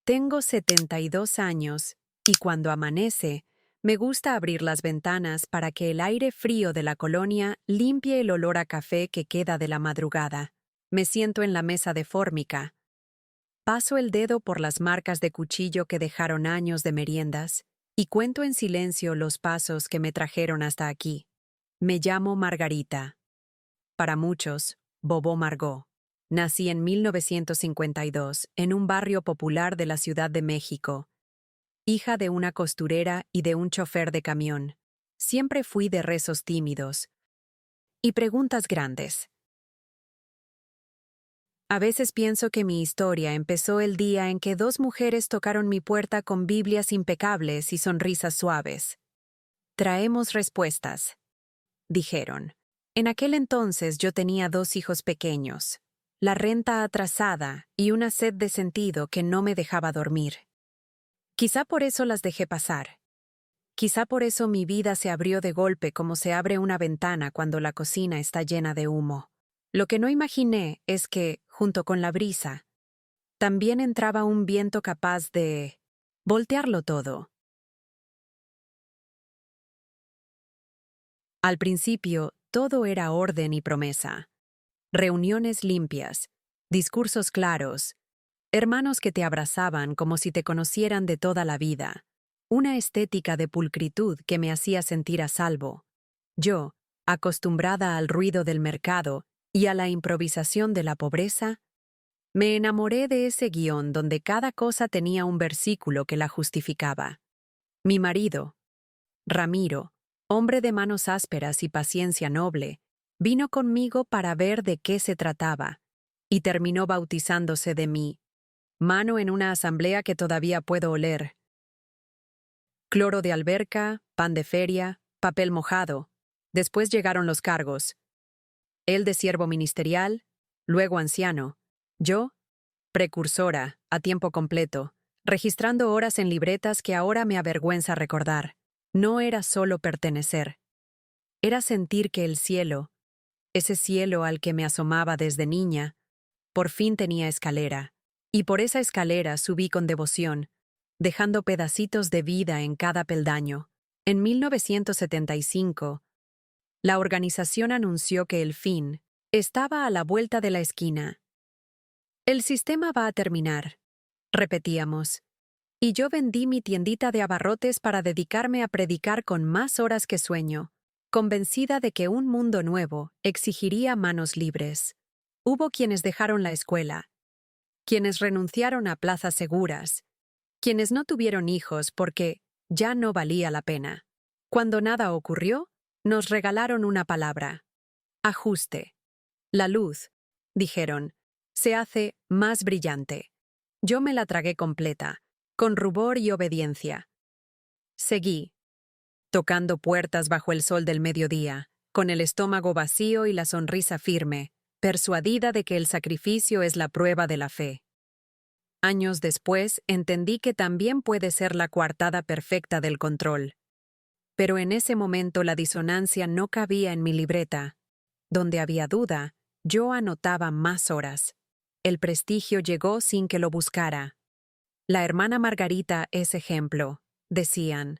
Tengo 72 años y cuando amanece, me gusta abrir las ventanas para que el aire frío de la colonia limpie el olor a café que queda de la madrugada. Me siento en la mesa de fórmica. Paso el dedo por las marcas de cuchillo que dejaron años de meriendas y cuento en silencio los pasos que me trajeron hasta aquí. Me llamo Margarita. Para muchos, Bobo Margot. Nací en 1952 en un barrio popular de la Ciudad de México, hija de una costurera y de un chofer de camión. Siempre fui de rezos tímidos y preguntas grandes. A veces pienso que mi historia empezó el día en que dos mujeres tocaron mi puerta con Biblias impecables y sonrisas suaves. Traemos respuestas, dijeron. En aquel entonces yo tenía 2 hijos pequeños, la renta atrasada y una sed de sentido que no me dejaba dormir. Quizá por eso las dejé pasar. Quizá por eso mi vida se abrió de golpe como se abre una ventana cuando la cocina está llena de humo. Lo que no imaginé es que, junto con la brisa, también entraba un viento capaz de voltearlo todo. Al principio, todo era orden y promesa. Reuniones limpias, discursos claros, hermanos que te abrazaban como si te conocieran de toda la vida. Una estética de pulcritud que me hacía sentir a salvo. Yo, acostumbrada al ruido del mercado y a la improvisación de la pobreza, me enamoré de ese guión donde cada cosa tenía un versículo que la justificaba. Mi marido, Ramiro, hombre de manos ásperas y paciencia noble, vino conmigo para ver de qué se trataba, y terminó bautizándose de mí, mano en una asamblea que todavía puedo oler. Cloro de alberca, pan de feria, papel mojado. Después llegaron los cargos. Él de siervo ministerial, luego anciano. Yo, precursora, a tiempo completo, registrando horas en libretas que ahora me avergüenza recordar. No era solo pertenecer. Era sentir que el cielo, ese cielo al que me asomaba desde niña, por fin tenía escalera, y por esa escalera subí con devoción, dejando pedacitos de vida en cada peldaño. En 1975, la organización anunció que el fin estaba a la vuelta de la esquina. El sistema va a terminar, repetíamos, y yo vendí mi tiendita de abarrotes para dedicarme a predicar con más horas que sueño, convencida de que un mundo nuevo exigiría manos libres. Hubo quienes dejaron la escuela, quienes renunciaron a plazas seguras, quienes no tuvieron hijos porque ya no valía la pena. Cuando nada ocurrió, nos regalaron una palabra: ajuste. La luz, dijeron, se hace más brillante. Yo me la tragué completa, con rubor y obediencia. Seguí, tocando puertas bajo el sol del mediodía, con el estómago vacío y la sonrisa firme, persuadida de que el sacrificio es la prueba de la fe. Años después, entendí que también puede ser la coartada perfecta del control. Pero en ese momento la disonancia no cabía en mi libreta. Donde había duda, yo anotaba más horas. El prestigio llegó sin que lo buscara. La hermana Margarita es ejemplo, decían.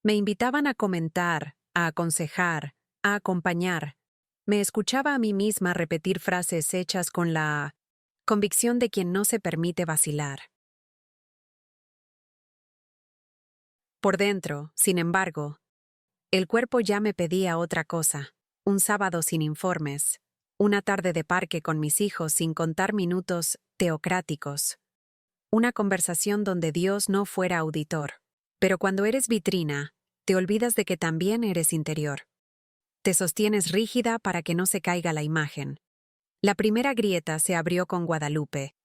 Me invitaban a comentar, a aconsejar, a acompañar. Me escuchaba a mí misma repetir frases hechas con la convicción de quien no se permite vacilar. Por dentro, sin embargo, el cuerpo ya me pedía otra cosa: un sábado sin informes, una tarde de parque con mis hijos sin contar minutos teocráticos, una conversación donde Dios no fuera auditor. Pero cuando eres vitrina, te olvidas de que también eres interior. Te sostienes rígida para que no se caiga la imagen. La primera grieta se abrió con Guadalupe,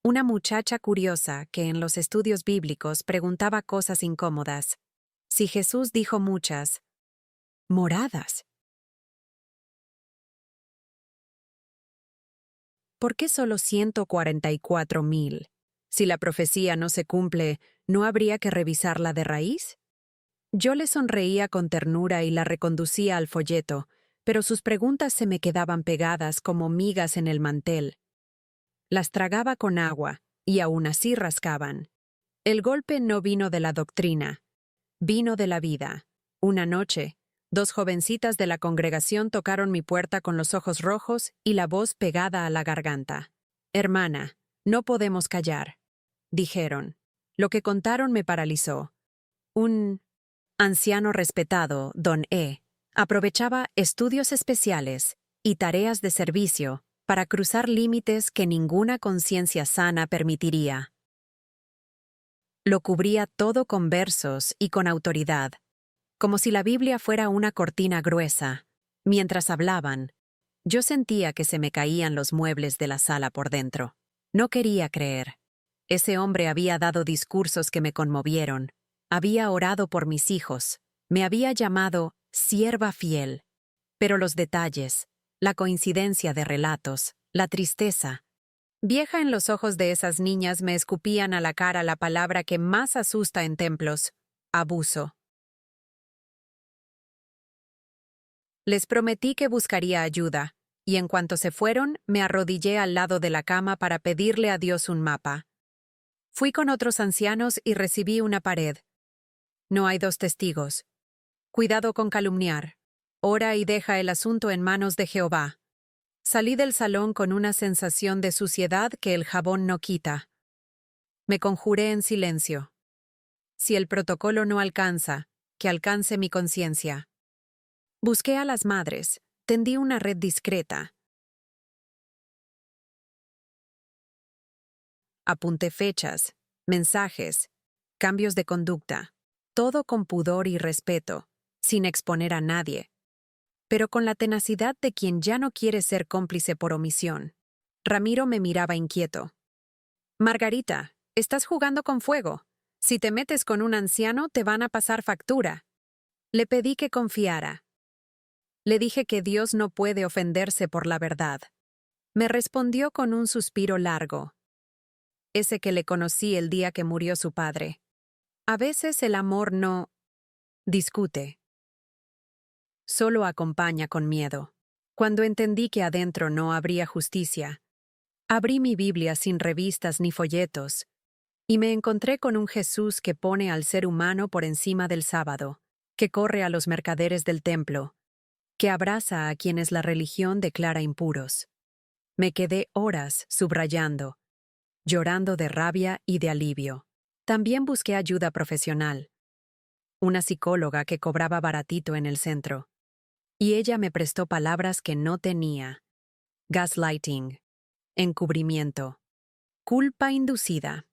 una muchacha curiosa que en los estudios bíblicos preguntaba cosas incómodas. Si Jesús dijo muchas moradas, ¿por qué solo 144,000? Si la profecía no se cumple, ¿no habría que revisarla de raíz? Yo le sonreía con ternura y la reconducía al folleto, pero sus preguntas se me quedaban pegadas como migas en el mantel. Las tragaba con agua y aún así rascaban. El golpe no vino de la doctrina, vino de la vida. Una noche, 2 jovencitas de la congregación tocaron mi puerta con los ojos rojos y la voz pegada a la garganta. «Hermana, no podemos callar», dijeron. Lo que contaron me paralizó. Un anciano respetado, don E., aprovechaba estudios especiales y tareas de servicio para cruzar límites que ninguna conciencia sana permitiría. Lo cubría todo con versos y con autoridad, como si la Biblia fuera una cortina gruesa. Mientras hablaban, yo sentía que se me caían los muebles de la sala por dentro. No quería creer. Ese hombre había dado discursos que me conmovieron, había orado por mis hijos, me había llamado sierva fiel. Pero los detalles, la coincidencia de relatos, la tristeza. Vieja en los ojos de esas niñas me escupían a la cara la palabra que más asusta en templos: abuso. Les prometí que buscaría ayuda, y en cuanto se fueron, me arrodillé al lado de la cama para pedirle a Dios un mapa. Fui con otros ancianos y recibí una pared. No hay 2 testigos. Cuidado con calumniar. Ora y deja el asunto en manos de Jehová. Salí del salón con una sensación de suciedad que el jabón no quita. Me conjuré en silencio. Si el protocolo no alcanza, que alcance mi conciencia. Busqué a las madres, tendí una red discreta. Apunté fechas, mensajes, cambios de conducta, todo con pudor y respeto, sin exponer a nadie, pero con la tenacidad de quien ya no quiere ser cómplice por omisión. Ramiro me miraba inquieto. «Margarita, estás jugando con fuego. Si te metes con un anciano, te van a pasar factura». Le pedí que confiara. Le dije que Dios no puede ofenderse por la verdad. Me respondió con un suspiro largo. Ese que le conocí el día que murió su padre. A veces el amor no discute. Solo acompaña con miedo. Cuando entendí que adentro no habría justicia, abrí mi Biblia sin revistas ni folletos, y me encontré con un Jesús que pone al ser humano por encima del sábado, que corre a los mercaderes del templo, que abraza a quienes la religión declara impuros. Me quedé horas subrayando, llorando de rabia y de alivio. También busqué ayuda profesional. Una psicóloga que cobraba baratito en el centro. Y ella me prestó palabras que no tenía. Gaslighting, encubrimiento, culpa inducida.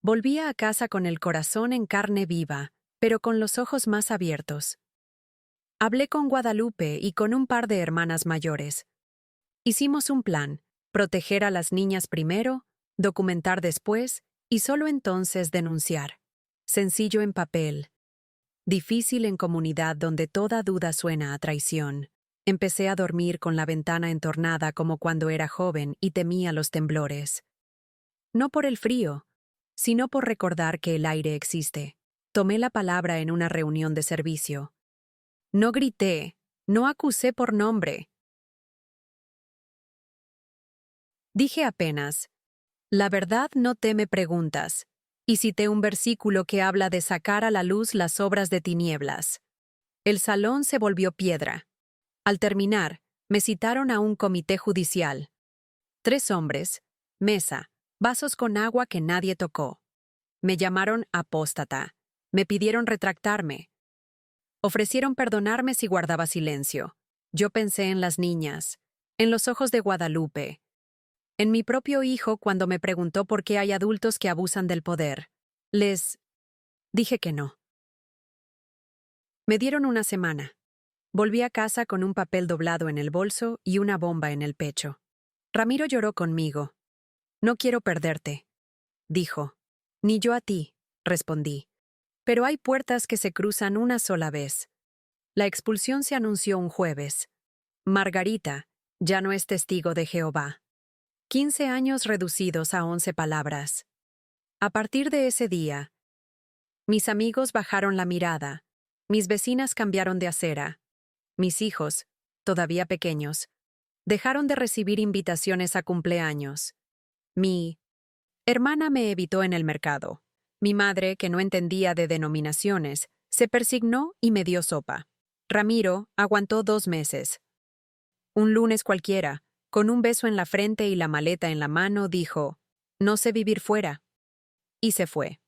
Volvía a casa con el corazón en carne viva, pero con los ojos más abiertos. Hablé con Guadalupe y con un par de hermanas mayores. Hicimos un plan: proteger a las niñas primero, documentar después y solo entonces denunciar. Sencillo en papel, difícil en comunidad donde toda duda suena a traición. Empecé a dormir con la ventana entornada como cuando era joven y temía los temblores. No por el frío, sino por recordar que el aire existe. Tomé la palabra en una reunión de servicio. No grité, no acusé por nombre. Dije apenas: la verdad no teme preguntas, y cité un versículo que habla de sacar a la luz las obras de tinieblas. El salón se volvió piedra. Al terminar, me citaron a un comité judicial. 3 hombres, mesa, vasos con agua que nadie tocó. Me llamaron apóstata. Me pidieron retractarme. Ofrecieron perdonarme si guardaba silencio. Yo pensé en las niñas, en los ojos de Guadalupe, en mi propio hijo cuando me preguntó por qué hay adultos que abusan del poder. Les dije que no. Me dieron una semana. Volví a casa con un papel doblado en el bolso y una bomba en el pecho. Ramiro lloró conmigo. «No quiero perderte», dijo. «Ni yo a ti», respondí. «Pero hay puertas que se cruzan una sola vez». La expulsión se anunció un jueves. Margarita ya no es testigo de Jehová. 15 años reducidos a 11 palabras. A partir de ese día, mis amigos bajaron la mirada, mis vecinas cambiaron de acera, mis hijos, todavía pequeños, dejaron de recibir invitaciones a cumpleaños. Mi hermana me evitó en el mercado. Mi madre, que no entendía de denominaciones, se persignó y me dio sopa. Ramiro aguantó 2 meses. Un lunes cualquiera, con un beso en la frente y la maleta en la mano, dijo: «No sé vivir fuera». Y se fue.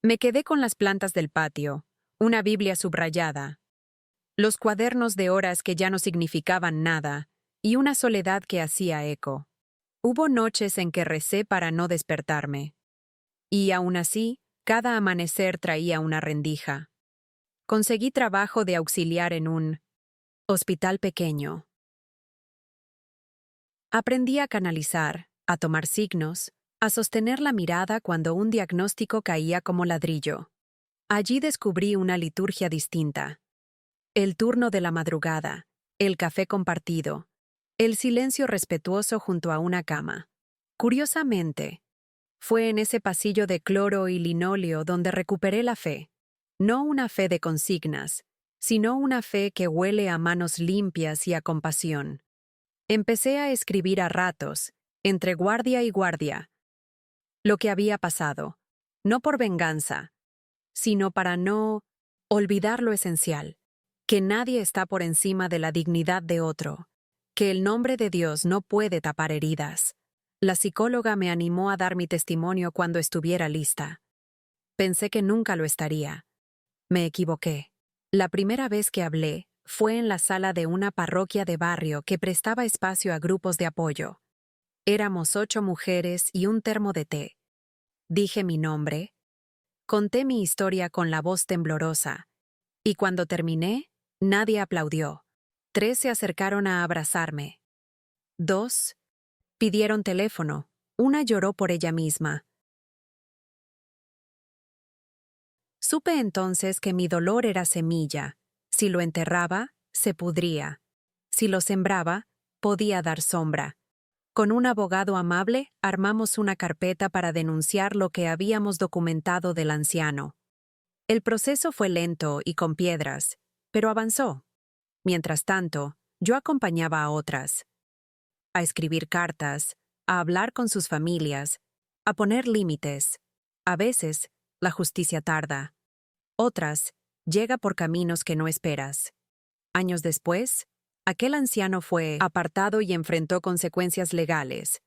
Me quedé con las plantas del patio, una Biblia subrayada, los cuadernos de horas que ya no significaban nada, y una soledad que hacía eco. Hubo noches en que recé para no despertarme. Y aún así, cada amanecer traía una rendija. Conseguí trabajo de auxiliar en un hospital pequeño. Aprendí a canalizar, a tomar signos, a sostener la mirada cuando un diagnóstico caía como ladrillo. Allí descubrí una liturgia distinta. El turno de la madrugada, el café compartido, el silencio respetuoso junto a una cama. Curiosamente, fue en ese pasillo de cloro y linóleo donde recuperé la fe. No una fe de consignas, sino una fe que huele a manos limpias y a compasión. Empecé a escribir a ratos, entre guardia y guardia, lo que había pasado, no por venganza, sino para no olvidar lo esencial, que nadie está por encima de la dignidad de otro, que el nombre de Dios no puede tapar heridas. La psicóloga me animó a dar mi testimonio cuando estuviera lista. Pensé que nunca lo estaría. Me equivoqué. La primera vez que hablé fue en la sala de una parroquia de barrio que prestaba espacio a grupos de apoyo. Éramos 8 mujeres y un termo de té. Dije mi nombre, conté mi historia con la voz temblorosa, y cuando terminé, nadie aplaudió. 3 se acercaron a abrazarme. 2 pidieron teléfono. Una lloró por ella misma. Supe entonces que mi dolor era semilla. Si lo enterraba, se pudría. Si lo sembraba, podía dar sombra. Con un abogado amable, armamos una carpeta para denunciar lo que habíamos documentado del anciano. El proceso fue lento y con piedras, pero avanzó. Mientras tanto, yo acompañaba a otras. A escribir cartas, a hablar con sus familias, a poner límites. A veces, la justicia tarda. Otras, llega por caminos que no esperas. Años después, aquel anciano fue apartado y enfrentó consecuencias legales.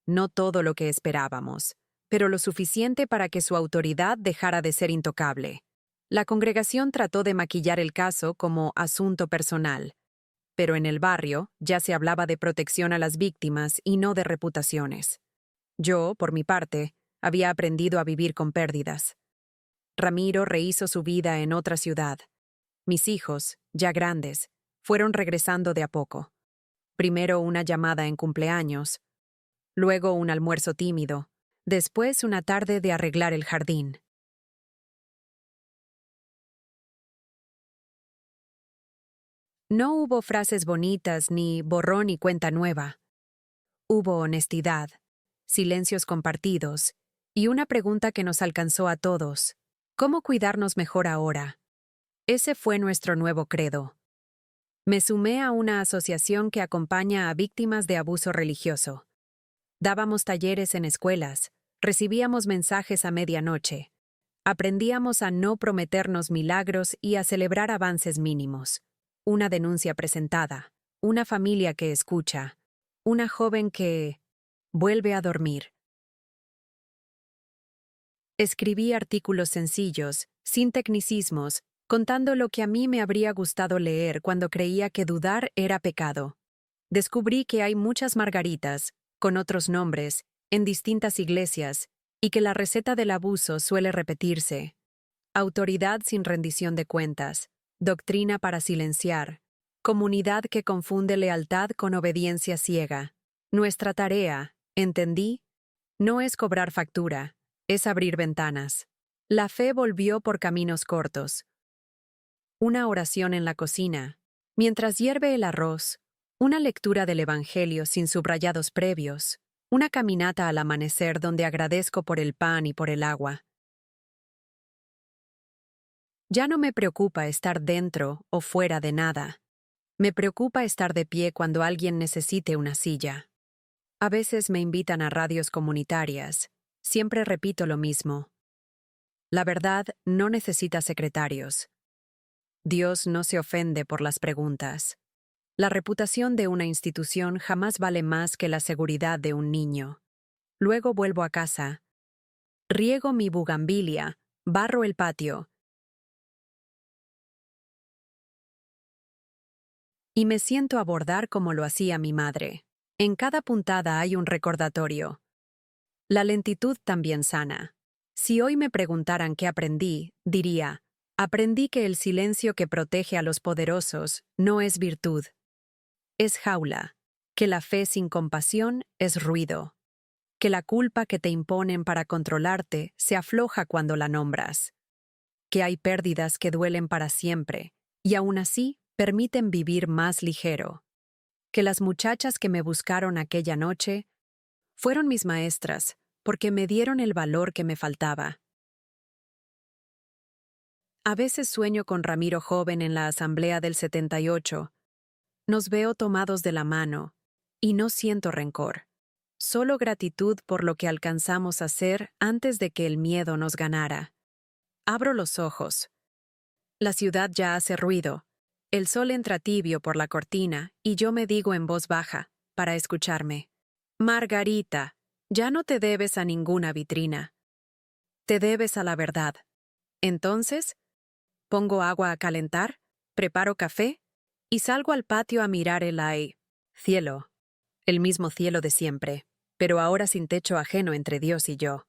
No todo lo que esperábamos, pero lo suficiente para que su autoridad dejara de ser intocable. La congregación trató de maquillar el caso como asunto personal, pero en el barrio ya se hablaba de protección a las víctimas y no de reputaciones. Yo, por mi parte, había aprendido a vivir con pérdidas. Ramiro rehizo su vida en otra ciudad. Mis hijos, ya grandes, fueron regresando de a poco. Primero una llamada en cumpleaños, luego un almuerzo tímido, después una tarde de arreglar el jardín. No hubo frases bonitas ni borrón y cuenta nueva. Hubo honestidad, silencios compartidos y una pregunta que nos alcanzó a todos: ¿cómo cuidarnos mejor ahora? Ese fue nuestro nuevo credo. Me sumé a una asociación que acompaña a víctimas de abuso religioso. Dábamos talleres en escuelas, recibíamos mensajes a medianoche. Aprendíamos a no prometernos milagros y a celebrar avances mínimos. Una denuncia presentada, una familia que escucha, una joven que vuelve a dormir. Escribí artículos sencillos, sin tecnicismos, contando lo que a mí me habría gustado leer cuando creía que dudar era pecado. Descubrí que hay muchas Margaritas, con otros nombres, en distintas iglesias, y que la receta del abuso suele repetirse. Autoridad sin rendición de cuentas, doctrina para silenciar, comunidad que confunde lealtad con obediencia ciega. Nuestra tarea, entendí, no es cobrar factura, es abrir ventanas. La fe volvió por caminos cortos. Una oración en la cocina, mientras hierve el arroz, una lectura del Evangelio sin subrayados previos, una caminata al amanecer donde agradezco por el pan y por el agua. Ya no me preocupa estar dentro o fuera de nada. Me preocupa estar de pie cuando alguien necesite una silla. A veces me invitan a radios comunitarias. Siempre repito lo mismo. La verdad no necesita secretarios. Dios no se ofende por las preguntas. La reputación de una institución jamás vale más que la seguridad de un niño. Luego vuelvo a casa. Riego mi bugambilia, barro el patio. Y me siento a bordar como lo hacía mi madre. En cada puntada hay un recordatorio. La lentitud también sana. Si hoy me preguntaran qué aprendí, diría, aprendí que el silencio que protege a los poderosos no es virtud. Es jaula. Que la fe sin compasión es ruido. Que la culpa que te imponen para controlarte se afloja cuando la nombras. Que hay pérdidas que duelen para siempre, y aún así permiten vivir más ligero. Que las muchachas que me buscaron aquella noche fueron mis maestras, porque me dieron el valor que me faltaba. A veces sueño con Ramiro joven en la asamblea del 78. Nos veo tomados de la mano, y no siento rencor. Solo gratitud por lo que alcanzamos a hacer antes de que el miedo nos ganara. Abro los ojos. La ciudad ya hace ruido. El sol entra tibio por la cortina y yo me digo en voz baja, para escucharme. Margarita, ya no te debes a ninguna vitrina. Te debes a la verdad. Entonces, pongo agua a calentar, preparo café y salgo al patio a mirar el cielo. El mismo cielo de siempre, pero ahora sin techo ajeno entre Dios y yo.